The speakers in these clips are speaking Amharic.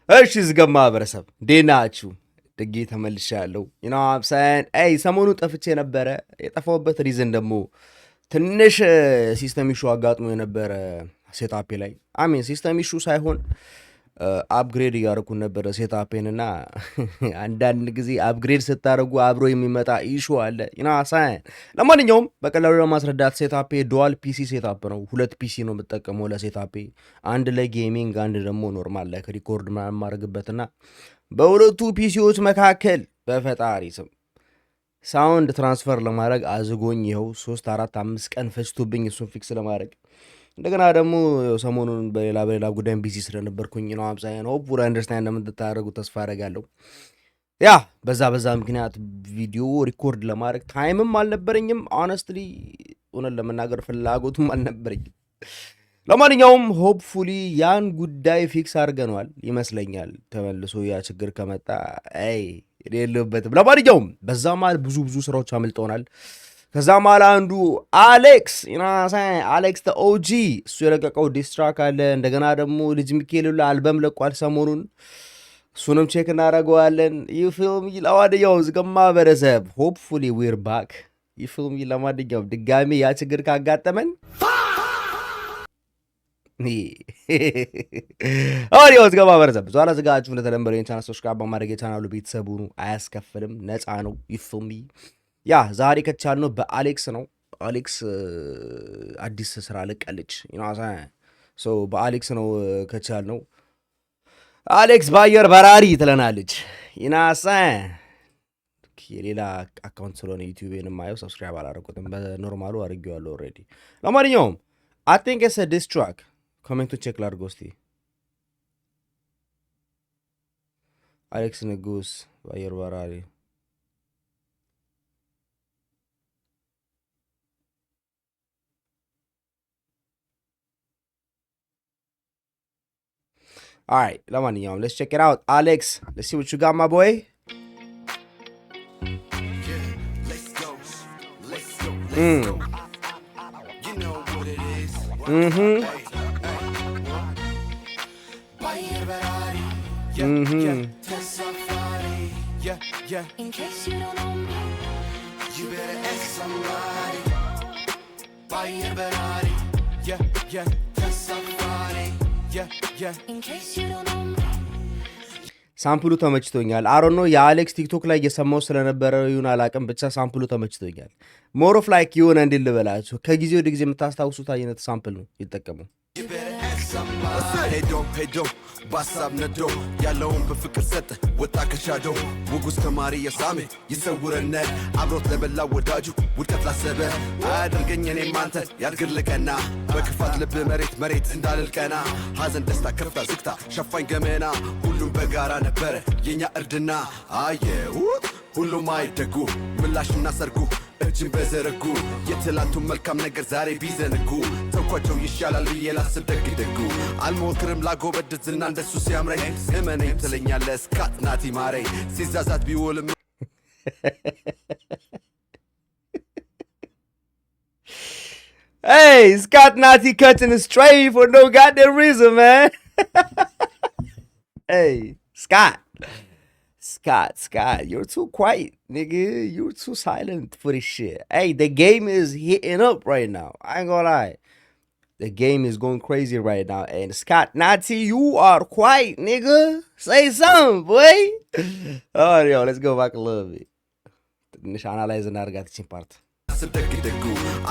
እሺ ዝገማ ማህበረሰብ እንዴት ናችሁ? ድጌ ተመልሻለሁ። አብሳን ሰሞኑ ጠፍቼ ነበረ። የጠፋሁበት ሪዝን ደግሞ ትንሽ ሲስተም ኢሹ አጋጥሞ የነበረ ሴታፔ ላይ አሜን ሲስተም ኢሹ ሳይሆን አፕግሬድ እያደረኩን ነበረ ሴታፔን እና አንዳንድ ጊዜ አፕግሬድ ስታደርጉ አብሮ የሚመጣ ኢሹ አለ ሳን። ለማንኛውም በቀላሉ ለማስረዳት ሴታፔ ዱዋል ፒሲ ሴታፕ ነው። ሁለት ፒሲ ነው የምጠቀመው ለሴታፔ፣ አንድ ለጌሚንግ፣ አንድ ደግሞ ኖርማል ላይ ሪኮርድ የማደርግበትና በሁለቱ ፒሲዎች መካከል በፈጣሪ ስም ሳውንድ ትራንስፈር ለማድረግ አዝጎኝ ይኸው 3-4-5 ቀን ፈጅቶብኝ እሱን ፊክስ ለማድረግ እንደገና ደግሞ ሰሞኑን በሌላ ጉዳይም ቢዚ ስለነበርኩኝ ነው። አብዛኛው ነው ፑር አንደርስታንድ እንደምትታረጉ ተስፋ አደርጋለሁ። ያ በዛ ምክንያት ቪዲዮ ሪኮርድ ለማድረግ ታይምም አልነበረኝም። ሆነስትሊ እውነት ለመናገር ፍላጎቱም አልነበረኝም። ለማንኛውም ሆፕፉሊ ያን ጉዳይ ፊክስ አድርገነዋል ይመስለኛል። ተመልሶ ያ ችግር ከመጣ የሌለበትም። ለማንኛውም በዛ መሃል ብዙ ስራዎች አምልጠውናል። ከዛ መሃል አንዱ አሌክስ አሌክስ ኦጂ እሱ የለቀቀው ዲስትራክ አለ። እንደገና ደግሞ ልጅ ሚካኤል አልበም ለቋል ሰሞኑን፣ እሱንም ቼክ እናደርገዋለን። ይህ ፊልም ለማንኛውም ዝገማ ማህበረሰብ ሆፕፉሊ ዊር ባክ። ይህ ፊልም ለማንኛውም ድጋሚ ያ ችግር ካጋጠመን አሪው ዝገማ ማህበረሰብ ብዙ አላዘጋችሁ። እንደተለመደው የቻናል ሰብስክራይብ በማድረግ የቻናሉ ቤተሰቡ አያስከፍልም፣ ነፃ ነው። ይህ ፊልም ያ ዛሬ ከቻልነው በአሌክስ ነው። አሌክስ አዲስ ስራ ለቀለች በአሌክስ ነው ከቻልነው። አሌክስ በአየር በራሪ ትለናለች ይናሳ። የሌላ አካውንት ስለሆነ ዩቲዩብን የማየው ሰብስክራይብ አላደረኩትም፣ በኖርማሉ አድርጌዋለሁ ኦልሬዲ። ለማንኛውም አይ ቲንክ ኢትስ አ ዲስ ትራክ። ኮሜንቱ ቼክ ላድርገው እስቲ። አሌክስ ንጉስ በአየር በራሪ All right, ለማንኛውም let's check it out. Alex, let's see what you got, my boy. You know what it is. In case you don't know me, you better ask somebody. Fire Ferrari. Tell somebody. ሳምፕሉ ተመችቶኛል። አሮኖ የአሌክስ ቲክቶክ ላይ እየሰማው ስለነበረ ይሁን አላቅም፣ ብቻ ሳምፕሉ ተመችቶኛል። ሞር ኦፍ ላይክ የሆነ እንዲል ልበላችሁ ከጊዜ ወደ ጊዜ የምታስታውሱት አይነት ሳምፕል ነው ይጠቀሙ። ሄዶ በሀሳብ ነዶ ያለውን በፍቅር ሰጠ ወጣ ከሻዶ ውጉስ ተማሪ የሳሜ ይሰውረነ አብሮት ለበላ ወዳጁ ውድቀት ላሰበ አያድርገኝ እኔም አንተ ያድርግልቀና በክፋት ልብ መሬት እንዳልልቀና ሐዘን ደስታ ከፍታ ዝግታ ሸፋኝ ገመና ሁሉም በጋራ ነበረ የኛ እርድና አየሁት ሁሉም አይደጉ ምላሽና ሰርጉ እጅን በዘረጉ የትላንቱን መልካም ነገር ዛሬ ቢዘንጉ ተኳቸው ይሻላል ብዬ ላስብ ደግደጉ አልሞክርም ላጎበድት ዝና እንደሱ ሲያምረኝ እመነኝ ትለኛለህ እስካት ናቲ ማረኝ ሲዛዛት ቢውልም Hey, Scott Natty cutting a stray for no goddamn reason, man. Hey, Scott, you're too quiet, nigga. You're too silent for this shit. Hey, the game is hitting up right now. I ain't gonna lie. The game is going crazy right now. And Scott Natty, you are quiet, nigga. Say something, boy. Oh, yo, let's go back a little bit. Analyze and I got the part.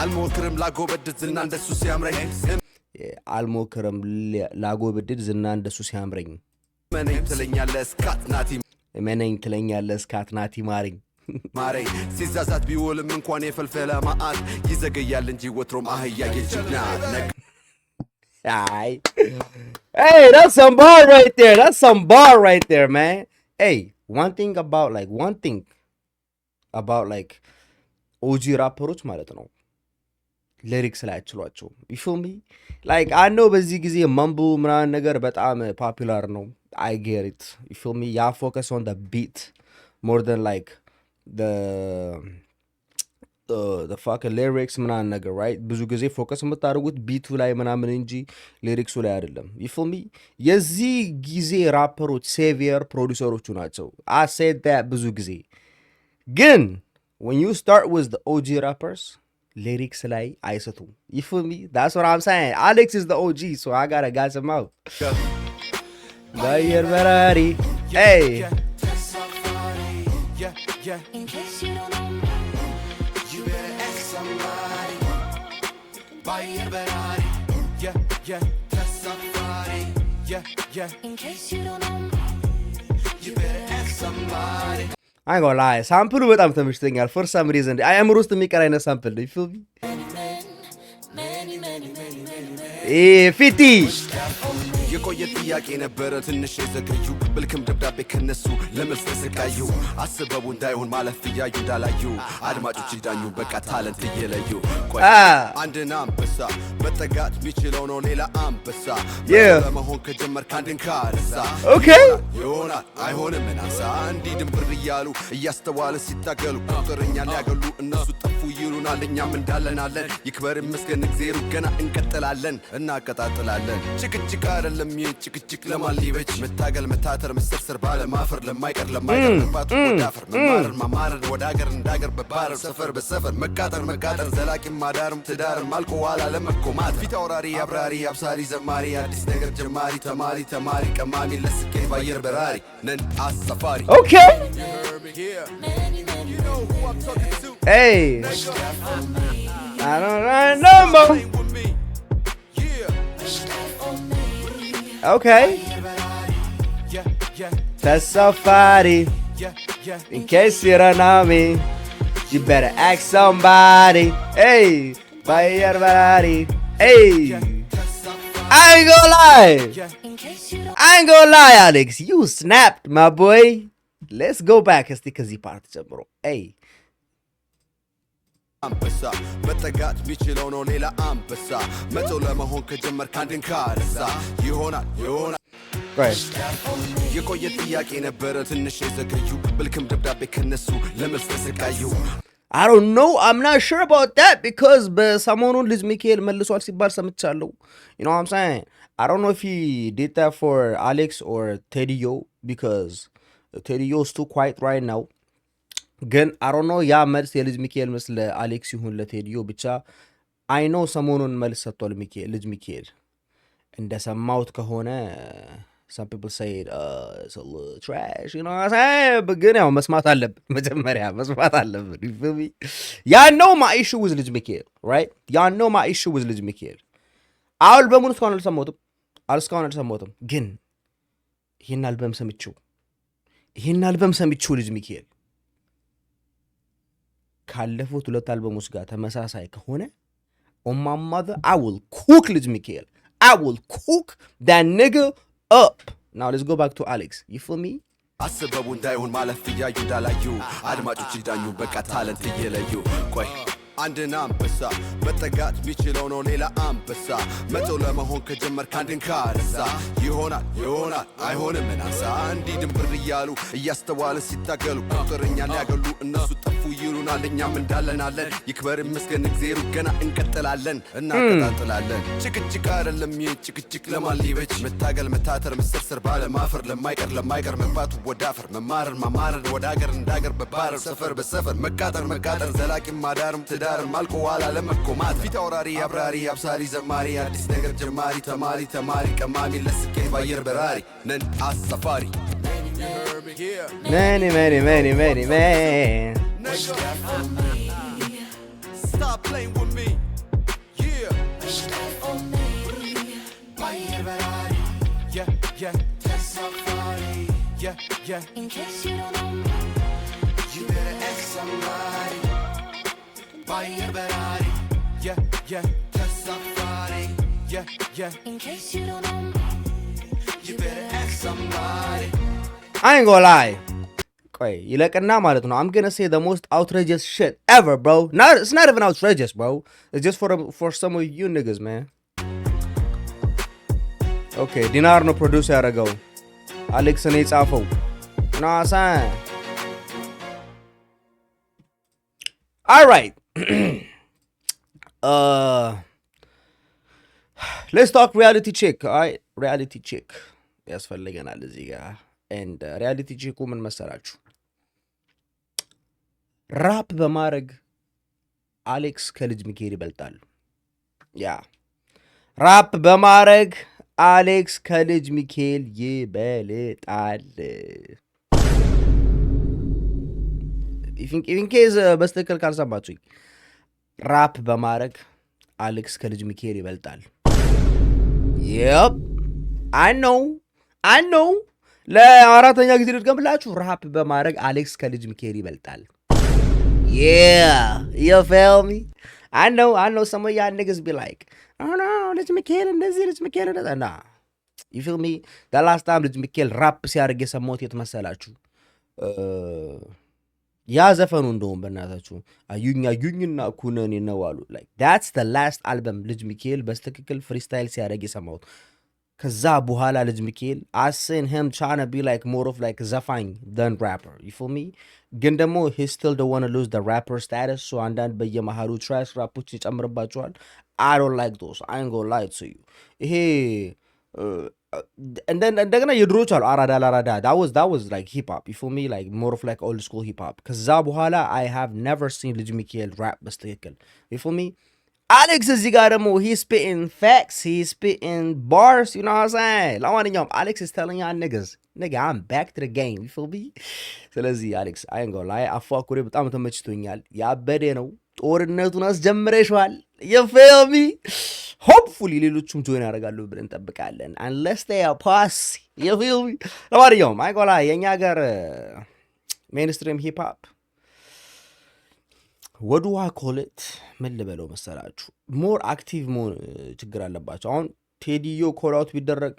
አልሞክርም ላጎበድድ ዝና እንደሱ ሲያምረኝ አልሞክርም ላጎበድድ ዝና እንደሱ ሲያምረኝ መነኝ ትለኛለህ እስካት ናቲ ማረኝ ሲዛዛት ቢውልም እንኳን የፈልፈለ ማአት ይዘገያል እንጂ ወትሮም አህያ የጅና Hey, that's some bar right there, man. Hey, one thing about ኦጂ ራፐሮች ማለት ነው ሊሪክስ ላይ አይችሏቸው። ይፉሚ ላይክ አይ ኖ በዚህ ጊዜ ማምቡ ምናምን ነገር በጣም ፖፑላር ነው። አይ ጌት ኢት ይፉሚ ያ ፎከስ ኦን ዘ ቢት ሞር ዘን ላይክ the fucking lyrics ምናምን ነገር right ብዙ ጊዜ ፎከስ የምታደርጉት ቢቱ ላይ ምናምን እንጂ ሊሪክሱ ላይ አይደለም you feel me የዚህ ጊዜ ራፐሮች ሴቪየር ፕሮዲውሰሮቹ ናቸው I said that ብዙ ጊዜ ግን when you start with the OG rappers lyrics ላይ አይሰቱም you feel me that's what I'm saying Alex is the OG so I gotta gas him out Bayer Ferrari hey in case you don't know you better ask somebody Bayer Ferrari that's somebody in case you don't know you better ask somebody I ain't gonna lie ሳምፕሉ በጣም ተመችቶኛል for some reason አእምሮ ውስጥ የሚቀር አይነት ሳምፕል ነው you feel me ፊቲ የቆየ ጥያቄ ነበረ ትንሽ የዘገዩ ብልክም ደብዳቤ ከነሱ ለመልስ ተሰቃዩ አስበቡ እንዳይሆን ማለፍ እያዩ እንዳላዩ አድማጮች ይዳኙ በቃ ታለንት እየለዩ አንድን አንበሳ መጠጋት የሚችለው ነው ሌላ አንበሳ ለመሆን ከጀመር ከአንድን ካረሳ ይሆናል አይሆንም ምናሳ እንዲህ ድንብር እያሉ እያስተዋልን ሲታገሉ ቁጥርኛ ሊያገሉ እነሱ ጠፉ ይሉናል እኛም እንዳለናለን ይክበር ይመስገን እግዜሩ ገና እንቀጥላለን እናቀጣጥላለን ጭቅጭቅ አይደለም ጭቅጭቅ ለማሊበች መታገል መታተር መሰርሰር ባለማፈር ለማይቀር መባቱ ወዳፈር መማረር ማማረር ወደ ሀገር እንዳገር በባረር ሰፈር በሰፈር መቃጠር ዘላቂም ማዳርም ትዳርም አልቆ ኋላ ለመኮማት ፊት አውራሪ አብራሪ አብሳሪ ዘማሪ አዲስ ነገር ጀማሪ ተማሪ ቀማሚ ለስኬት ባየር በራሪ ነን አሳፋሪ Hey I don't know Okay That's somebody in case you don't know me you better ask somebody Hey Bayer Ferrari Hey I ain't gonna lie Alex you snapped my boy let's go back እስቲ ከዚህ ፓርት ጀምሮ Hey አንበሳ መጠጋት የሚችለው ነው ሌላ አንበሳ መቶ ለመሆን ከጀመር ካንድን ካረሳ ይሆናል የቆየ ጥያቄ ነበረ ትንሽ የዘገዩ ብልክም ደብዳቤ ከነሱ ለመልስ ተሰቃዩ I don't know I'm not sure about that because በሰሞኑን ልጅ ሚካኤል መልሷል ሲባል ሰምቻለሁ you know what I'm saying I don't know if he did that for Alex or Teddio because Teddio is too quiet right now ግን I don't know ያ መልስ የልጅ ሚካኤል መልስ ለአሌክስ ይሁን ለቴዲዮ ብቻ I know ሰሞኑን መልስ ሰጥቷል ልጅ ሚካኤል እንደሰማሁት ከሆነ some people say it's a little trash you know what I'm saying but ግን ያው መስማት አለብን መጀመሪያ መስማት አለብን you feel me y'all know my issue with ልጅ ሚካኤል right y'all know my issue with ልጅ ሚካኤል አልበሙን እስካሁን አልሰማሁትም ግን ይህን አልበም ሰምቼው ልጅ ሚካኤል ካለፉት ሁለት አልበሞች ጋር ተመሳሳይ ከሆነ on my mother I will cook ልጅ ሚካኤል I will cook that nigga up now let's go back to Alex you feel me አስበቡ እንዳይሆን ማለፍ እያዩ እንዳላዩ አድማጮች ይዳኙ በቃ ታለንት እየለዩ ቆይ አንድን አንበሳ መጠጋት የሚችለው ነው ሌላ አንበሳ መቶ ለመሆን ከጀመር ካንድን ካረሳ ይሆናል አይሆንም ምናሳ እንዲህ ድንብር እያሉ እያስተዋልን ሲታገሉ ቁጥርኛ ሊያገሉ እነሱ ጠፉ ይሉናል እኛም እንዳለናለን ይክበር ይመስገን እግዜሩ ገና እንቀጥላለን እናቀጣጥላለን ጭቅጭቅ አይደለም ጭቅጭቅ ለማሊበች መታገል መታተር መሰርሰር ባለማፈር ለማይቀር መባቱ ወዳፈር መማረር ማማረር ወደ ሀገር እንዳገር በባረር ሰፈር በሰፈር መቃጠር ዘላቂም ማዳርም ትዳርም አልቆ ኋላ ለመኮማት ፊት አውራሪ አብራሪ አብሳሪ ዘማሪ አዲስ ነገር ጀማሪ ተማሪ ቀማሚ ለስኬት ባየር በራሪ ነን አሳፋሪ many man stop playing with me Bayer Ferrari that's somebody in case you don't know you better ask somebody Bayer Ferrari that's somebody in case you don't know you better ask somebody I ain't gonna lie ቆይ ይለቅና ማለት ነው I'm gonna say the most outrageous shit ever bro it's not even outrageous bro it's just for some of you niggas man okay ዲናር ነው ፕሮዲውስ ያደረገው አሌክስ ነው የጻፈው ናሳ alright ሌትስ ቶክ ሪያሊቲ ቼክ። አይ ሪያሊቲ ቼክ ያስፈልገናል እዚህ ጋር። ኤንድ ሪያሊቲ ቼኩ ምን መሰላችሁ? ራፕ በማድረግ አሌክስ ከልጅ ሚካኤል ይበልጣል። ያ ራፕ በማድረግ አሌክስ ከልጅ ሚካኤል ይበልጣል። ኢንኬዝ በስትክክል ካልሰማችሁኝ ራፕ በማድረግ አሌክስ ከልጅ ሚካኤል ይበልጣል። የፕ አይ ነው ለአራተኛ ጊዜ ልድገምላችሁ። ራፕ በማድረግ አሌክስ ከልጅ ሚካኤል ይበልጣል። you feel me? I know some of y'all niggas be like, oh no, ልጅ ሚካኤል እንደዚህ ልጅ ሚካኤል እንደዛ ና you feel me? the last time ልጅ ሚካኤል ራፕ ሲያደርግ የሰማሁት የት መሰላችሁ? ያ ዘፈኑ እንደውም በእናታችሁ አዩኝና ኩነኔ ነው አሉ። like that's the last album ልጅ ሚካኤል በስትክክል ፍሪስታይል ሲያደርግ የሰማሁት። ከዛ በኋላ ልጅ ሚካኤል I seen him trying to be like more of like ዘፋኝ than rapper. You feel me? ግን ደግሞ he still don't want to lose the rapper status. so አንዳንድ በየመሃሉ ትራሽ ራፖች ይጨምርባቸዋል። I don't like those. I ain't gonna lie to you. ይሄ እንደገና የድሮች አሉ አራዳ that was like hip hop. You feel me? like more of like old school hip hop. ከዛ በኋላ I have never seen ልጅ ሚካኤል rap በስትክክል. You feel me? አሌክስ እዚህ ጋር ደግሞ he spitting facts, he spitting bars, you know what I'm saying? ለማንኛውም አሌክስ is telling y'all niggas, nigga, I'm back to the game, you feel me? ስለዚህ አሌክስ I ain't gonna lie, አፏኩሬ በጣም ተመችቶኛል። ያበደ ነው። ጦርነቱን አስጀምረሽዋል። you feel me? hopefully ሌሎቹም ጆይን ያደርጋሉ ብለን እንጠብቃለን። unless they are posse, you feel me? ለማንኛውም I ain't gonna lie, የእኛ ሀገር ሜንስትሪም ሂፕ ሆፕ ወዱ ኮሌት ምን ልበለው መሰላችሁ? ሞር አክቲቭ መሆን ችግር አለባቸው። አሁን ቴዲዮ ኮላውት ቢደረግ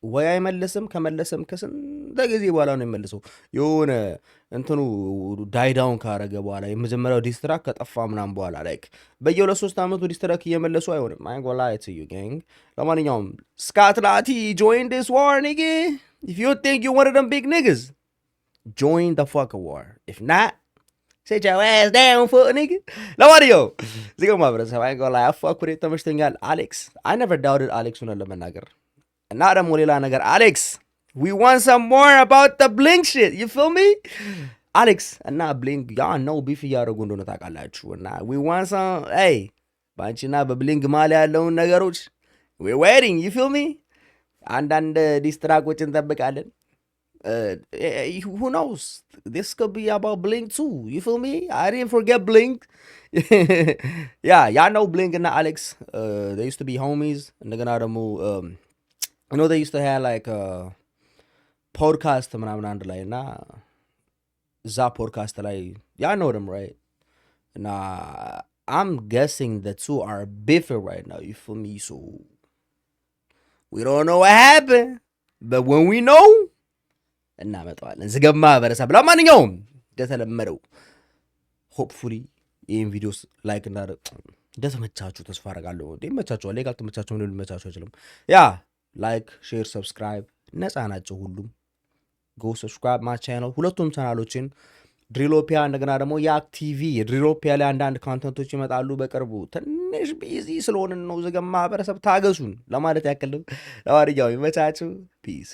ወይ አይመለስም፣ ከመለሰም ከስንት ጊዜ በኋላ ነው የሚመልሰው። የሆነ እንትኑ ዳይዳውን ካረገ በኋላ የመጀመሪያው ዲስትራክ ከጠፋ ምናምን በኋላ ላይክ በየሁለት ሶስት ዓመቱ ዲስትራክ እየመለሱ አይሆንም። አይንጎላ ዩ ጋንግ። ለማንኛውም ስካት ላቲ ጆይን ዲስ ዋር ኒግ ኢፍ ዩ ቲንክ ዩ ዋን ኦፍ ዘም ቢግ ኒግስ ጆይን ዘ ፋክ ዋር ኢፍ ናት sit your ass down for a nigga. ለማንኛውም እዚህ ጋር ማህበረሰብ አይንጎላ አፏኩሬ ተመችቶኛል። አሌክስ I never doubted አሌክስ ሆነ ለመናገር እና ደግሞ ሌላ ነገር አሌክስ we want some more about the blink shit, you feel me? አሌክስ እና ብሊንክ ያ ነው ቢፍ እያደረጉ እንደሆነ ታውቃላችሁ። እና we want some hey ባንቺና በብሊንክ ማል ያለውን ነገሮች we're waiting, you feel me? አንዳንድ ዲስትራኮች እንጠብቃለን። Who knows? This could be about Blink too. You feel me? I didn't forget Blink. Yeah, y'all know Blink and Alex. They used to be homies. And they're gonna move. You know, they used to have like a podcast. Za podcast. Y'all know them, right? Nah, I'm guessing the two are biffing right now. You feel me? So we don't know what happened, but when we know. እናመጣዋለን ዝገማ በረሰብ። ለማንኛውም እንደተለመደው ሆፕፉሊ ይህን ቪዲዮስ ላይክ እንደተመቻችሁ ተስፋ አደርጋለሁ። እንደመቻችሁ ላይ ካልተመቻችሁ ምን ሊመቻችሁ አይችልም። ያ ላይክ ሼር ሰብስክራይብ ነፃ ናቸው ሁሉም። ጎ ሰብስክራይብ ማይ ቻናል ሁለቱም ቻናሎችን ድሪሎፒያ እንደገና ደግሞ ያክ ቲቪ የድሪሎፒያ ላይ አንዳንድ ኮንተንቶች ይመጣሉ በቅርቡ። ትንሽ ቢዚ ስለሆንን ነው ዝገማ በረሰብ ታገሱን ለማለት ያክል። ለማንኛውም ይመቻችሁ። ፒስ